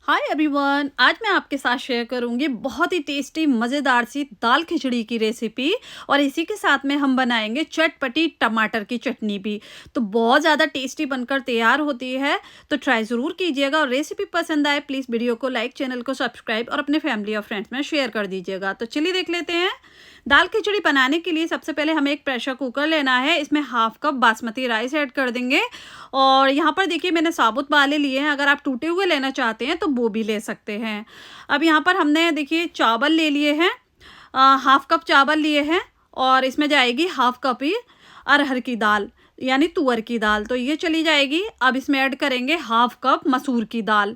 Hi everyone, आज मैं आपके साथ शेयर करूंगी बहुत ही टेस्टी मज़ेदार सी दाल खिचड़ी की रेसिपी। और इसी के साथ में हम बनाएंगे चटपटी टमाटर की चटनी भी। तो बहुत ज़्यादा टेस्टी बनकर तैयार होती है। तो ट्राई ज़रूर कीजिएगा और रेसिपी पसंद आए प्लीज़ वीडियो को लाइक, चैनल को सब्सक्राइब और अपने फैमिली और फ्रेंड्स में शेयर कर दीजिएगा। तो चलिए देख लेते हैं। दाल खिचड़ी बनाने के लिए सबसे पहले हमें एक प्रेशर कुकर लेना है। इसमें half cup basmati rice add कर देंगे। और यहाँ पर देखिए मैंने साबुत वाले लिए हैं, अगर आप टूटे हुए लेना चाहते हैं तो वो भी ले सकते हैं। अब यहाँ पर हमने देखिए चावल ले लिए हैं, हाफ कप चावल लिए हैं। और इसमें जाएगी हाफ कप ही अरहर की दाल यानी तुअर की दाल, तो ये चली जाएगी। अब इसमें ऐड करेंगे हाफ कप मसूर की दाल।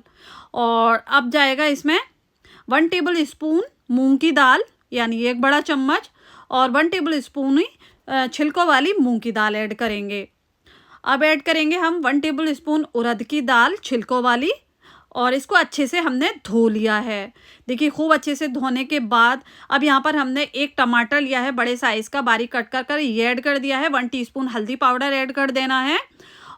और अब जाएगा इसमें 1 टेबल स्पून मूंग की दाल यानी 1 बड़ा चम्मच। और 1 टेबल स्पून ही छिलकों वाली मूंग की दाल ऐड करेंगे। अब ऐड करेंगे हम 1 टेबल स्पून उड़द की दाल छिलकों वाली। और इसको अच्छे से हमने धो लिया है। देखिए खूब अच्छे से धोने के बाद अब यहाँ पर हमने एक टमाटर लिया है बड़े साइज़ का, बारीक कट कर कर ये ऐड कर दिया है। 1 टीस्पून हल्दी पाउडर ऐड कर देना है।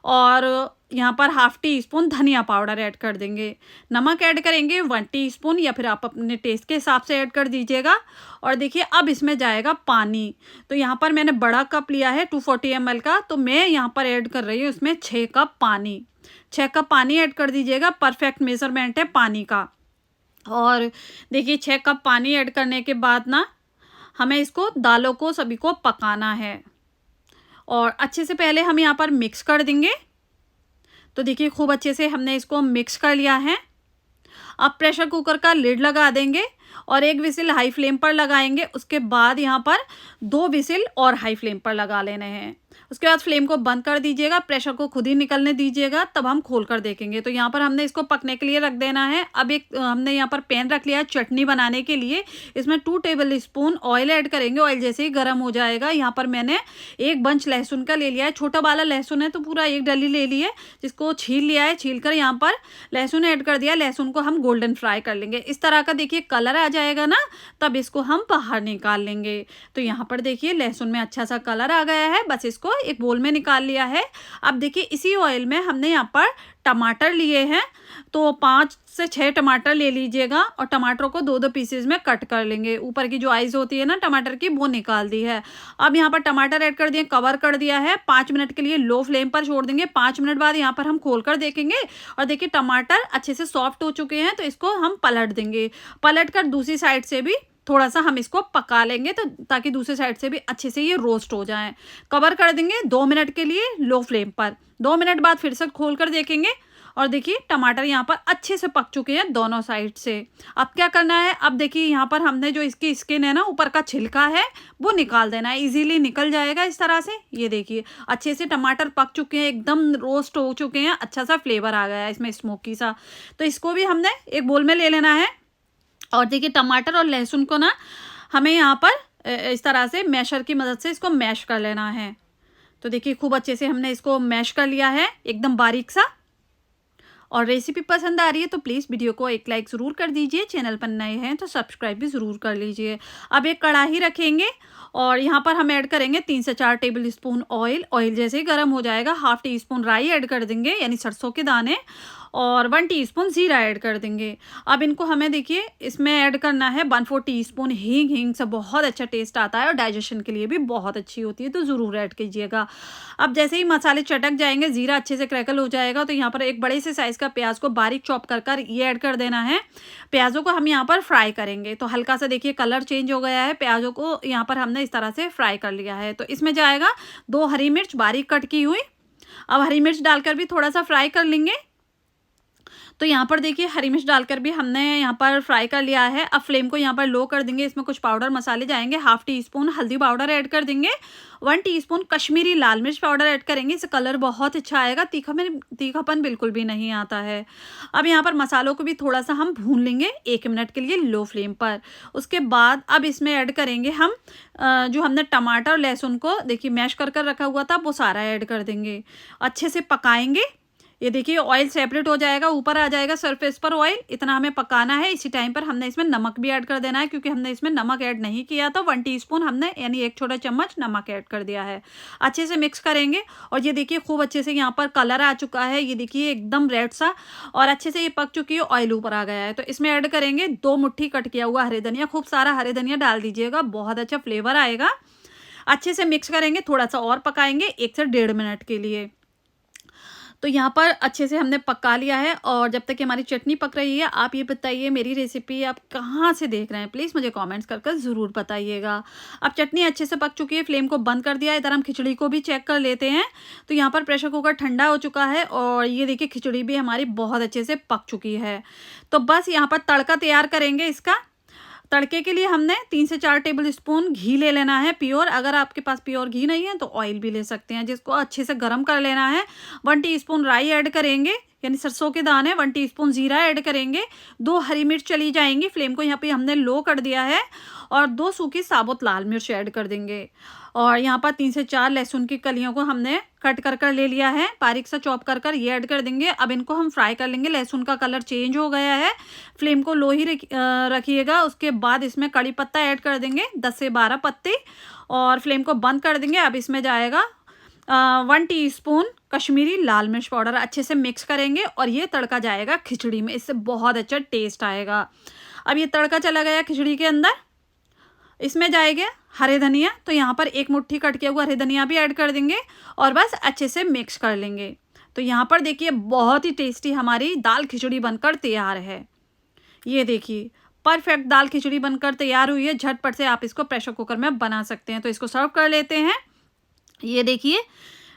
और यहाँ पर हाफ टी स्पून धनिया पाउडर ऐड कर देंगे। नमक ऐड करेंगे 1 टीस्पून या फिर आप अपने टेस्ट के हिसाब से ऐड कर दीजिएगा। और देखिए अब इसमें जाएगा पानी। तो यहाँ पर मैंने बड़ा कप लिया है 240 ml का, तो मैं यहाँ पर ऐड कर रही हूँ इसमें 6 कप पानी। 6 कप पानी ऐड कर दीजिएगा, परफेक्ट मेजरमेंट है पानी का। और देखिए 6 कप पानी ऐड करने के बाद ना हमें इसको दालों को सभी को पकाना है। और अच्छे से पहले हम यहाँ पर मिक्स कर देंगे। तो देखिए खूब अच्छे से हमने इसको मिक्स कर लिया है। अब प्रेशर कुकर का लिड लगा देंगे और 1 विसिल हाई फ्लेम पर लगाएंगे। उसके बाद यहाँ पर 2 विसिल और हाई फ्लेम पर लगा लेने हैं। उसके बाद फ्लेम को बंद कर दीजिएगा, प्रेशर को खुद ही निकलने दीजिएगा, तब हम खोल कर देखेंगे। तो यहाँ पर हमने इसको पकने के लिए रख देना है। अब एक हमने यहाँ पर पैन रख लिया है चटनी बनाने के लिए। इसमें 2 टेबल स्पून ऑयल ऐड करेंगे। ऑयल जैसे ही गर्म हो जाएगा यहाँ पर मैंने 1 बंच लहसुन का ले लिया है। छोटा वाला लहसुन है तो पूरा 1 डली ले लिए, जिसको छील लिया है। छील कर यहाँ पर लहसुन ऐड कर दिया। लहसुन को हम गोल्डन फ्राई कर लेंगे। इस तरह का देखिए कलर आ जाएगा ना, तब इसको हम बाहर निकाल लेंगे। तो यहाँ पर देखिए लहसुन में अच्छा सा कलर आ गया है, बस इसको एक बोल में निकाल लिया है। अब देखिए इसी ऑयल में हमने यहाँ पर टमाटर लिए हैं, तो 5 से 6 टमाटर ले लीजिएगा। और टमाटरों को 2-2 पीसेज में कट कर लेंगे। ऊपर की जो आइज होती है ना टमाटर की, वो निकाल दी है। अब यहाँ पर टमाटर ऐड कर दिए, कवर कर दिया है। 5 मिनट के लिए लो फ्लेम पर छोड़ देंगे। 5 मिनट बाद यहाँ पर हम खोल कर देखेंगे और देखिए टमाटर अच्छे से सॉफ्ट हो चुके हैं। तो इसको हम पलट देंगे। पलट कर दूसरी साइड से भी थोड़ा सा हम इसको पका लेंगे, तो ताकि दूसरी साइड से भी अच्छे से ये रोस्ट हो जाए। कवर कर देंगे 2 मिनट के लिए लो फ्लेम पर। 2 मिनट बाद फिर से खोल कर देखेंगे और देखिए टमाटर यहाँ पर अच्छे से पक चुके हैं दोनों साइड से। अब क्या करना है, अब देखिए यहाँ पर हमने जो इसकी स्किन है ना, ऊपर का छिलका है, वो निकाल देना है। इजीली निकल जाएगा इस तरह से। ये देखिए अच्छे से टमाटर पक चुके हैं, एकदम रोस्ट हो चुके हैं। अच्छा सा फ्लेवर आ गया है इसमें, स्मोकी सा। तो इसको भी हमने एक बोल में ले लेना है। और देखिए टमाटर और लहसुन को ना हमें यहाँ पर इस तरह से मैशर की मदद से इसको मैश कर लेना है। तो देखिए खूब अच्छे से हमने इसको मैश कर लिया है, एकदम बारीक सा। और रेसिपी पसंद आ रही है तो प्लीज़ वीडियो को एक लाइक ज़रूर कर दीजिए। चैनल पर नए हैं तो सब्सक्राइब भी ज़रूर कर लीजिए। अब एक कढ़ाई रखेंगे और यहाँ पर हम ऐड करेंगे 3 से 4 टेबल स्पून ऑयल। ऑयल जैसे ही गर्म हो जाएगा हाफ टी स्पून राई ऐड कर देंगे यानी सरसों के दाने। और 1 टीस्पून जीरा ऐड कर देंगे। अब इनको हमें देखिए इसमें ऐड करना है 1/4 टीस्पून हींग। हींग से बहुत अच्छा टेस्ट आता है और डाइजेशन के लिए भी बहुत अच्छी होती है, तो ज़रूर ऐड कीजिएगा। अब जैसे ही मसाले चटक जाएंगे, जीरा अच्छे से क्रैकल हो जाएगा, तो यहाँ पर एक बड़े से साइज़ का प्याज को बारीक चॉप कर कर ये ऐड कर देना है। प्याज़ों को हम यहाँ पर फ्राई करेंगे। तो हल्का सा देखिए कलर चेंज हो गया है, प्याज़ों को यहाँ पर हमने इस तरह से फ्राई कर लिया है। तो इसमें जाएगा 2 हरी मिर्च बारीक कट की हुई। अब हरी मिर्च डालकर भी थोड़ा सा फ्राई कर लेंगे। तो यहाँ पर देखिए हरी मिर्च डालकर भी हमने यहाँ पर फ्राई कर लिया है। अब फ्लेम को यहाँ पर लो कर देंगे। इसमें कुछ पाउडर मसाले जाएंगे। हाफ टी स्पून हल्दी पाउडर ऐड कर देंगे। 1 टीस्पून कश्मीरी लाल मिर्च पाउडर ऐड करेंगे। इससे कलर बहुत अच्छा आएगा, तीखापन बिल्कुल भी नहीं आता है। अब यहाँ पर मसालों को भी थोड़ा सा हम भून लेंगे 1 मिनट के लिए लो फ्लेम पर। उसके बाद अब इसमें ऐड करेंगे हम जो हमने टमाटर और लहसुन को देखिए मैश कर कर रखा हुआ था, वो सारा ऐड कर देंगे। अच्छे से पकाएंगे ये देखिए ऑयल सेपरेट हो जाएगा, ऊपर आ जाएगा सरफेस पर ऑयल। इतना हमें पकाना है। इसी टाइम पर हमने इसमें नमक भी ऐड कर देना है, क्योंकि हमने इसमें नमक ऐड नहीं किया था। 1 टीस्पून हमने यानी 1 छोटा चम्मच नमक ऐड कर दिया है। अच्छे से मिक्स करेंगे और ये देखिए खूब अच्छे से यहाँ पर कलर आ चुका है। ये देखिए एकदम रेड सा और अच्छे से ये पक चुकी है, ऑयल ऊपर आ गया है। तो इसमें ऐड करेंगे 2 मुट्ठी कट किया हुआ हरे धनिया। खूब सारा हरे धनिया डाल दीजिएगा, बहुत अच्छा फ्लेवर आएगा। अच्छे से मिक्स करेंगे, थोड़ा सा और पकाएंगे 1 से 1.5 मिनट के लिए। तो यहाँ पर अच्छे से हमने पका लिया है और जब तक कि हमारी चटनी पक रही है, आप ये बताइए मेरी रेसिपी आप कहाँ से देख रहे हैं, प्लीज़ मुझे कमेंट्स कर ज़रूर बताइएगा। अब चटनी अच्छे से पक चुकी है, फ्लेम को बंद कर दिया है। इधर हम खिचड़ी को भी चेक कर लेते हैं। तो यहाँ पर प्रेशर कुकर ठंडा हो चुका है और ये देखिए खिचड़ी भी हमारी बहुत अच्छे से पक चुकी है। तो बस यहाँ पर तड़का तैयार करेंगे इसका। तड़के के लिए हमने 3 से 4 टेबल स्पून घी ले लेना है प्योर। अगर आपके पास प्योर घी नहीं है तो ऑयल भी ले सकते हैं, जिसको अच्छे से गर्म कर लेना है। 1 टीस्पून राई ऐड करेंगे, यानी सरसों के दाने। 1 टीस्पून जीरा ऐड करेंगे। 2 हरी मिर्च चली जाएंगी। फ्लेम को यहाँ पे हमने लो कर दिया है और 2 सूखी साबुत लाल मिर्च ऐड कर देंगे। और यहाँ पर 3 से 4 लहसुन की कलियों को हमने कट कर ले लिया है, बारीक सा चॉप कर ये ऐड कर देंगे। अब इनको हम फ्राई कर लेंगे। लहसुन का कलर चेंज हो गया है। फ्लेम को लो ही रखिएगा। उसके बाद इसमें कड़ी पत्ता ऐड कर देंगे, 10 से 12 पत्ते, और फ्लेम को बंद कर देंगे। अब इसमें जाएगा 1 टीस्पून कश्मीरी लाल मिर्च पाउडर। अच्छे से मिक्स करेंगे और ये तड़का जाएगा खिचड़ी में, इससे बहुत अच्छा टेस्ट आएगा। अब ये तड़का चला गया खिचड़ी के अंदर, इसमें जाएगा हरे धनिया। तो यहाँ पर 1 मुट्ठी कट किया हुआ हरे धनिया भी ऐड कर देंगे और बस अच्छे से मिक्स कर लेंगे। तो यहाँ पर देखिए बहुत ही टेस्टी हमारी दाल खिचड़ी बनकर तैयार है। ये देखिए परफेक्ट दाल खिचड़ी बनकर तैयार हुई है। झटपट से आप इसको प्रेशर कुकर में बना सकते हैं। तो इसको सर्व कर लेते हैं। ये देखिए,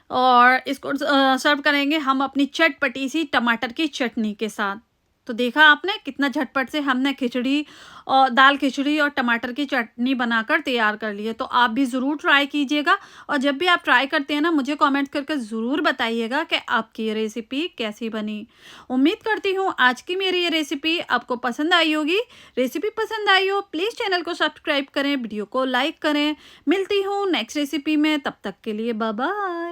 और इसको सर्व करेंगे हम अपनी चटपटी सी टमाटर की चटनी के साथ। तो देखा आपने कितना झटपट से हमने खिचड़ी और दाल खिचड़ी और टमाटर की चटनी बनाकर तैयार कर ली है। तो आप भी ज़रूर ट्राई कीजिएगा और जब भी आप ट्राई करते हैं ना, मुझे कमेंट करके ज़रूर बताइएगा कि आपकी ये रेसिपी कैसी बनी। उम्मीद करती हूँ आज की मेरी ये रेसिपी आपको पसंद आई होगी। रेसिपी पसंद आई हो प्लीज़ चैनल को सब्सक्राइब करें, वीडियो को लाइक करें। मिलती हूँ नेक्स्ट रेसिपी में, तब तक के लिए बाय बाय।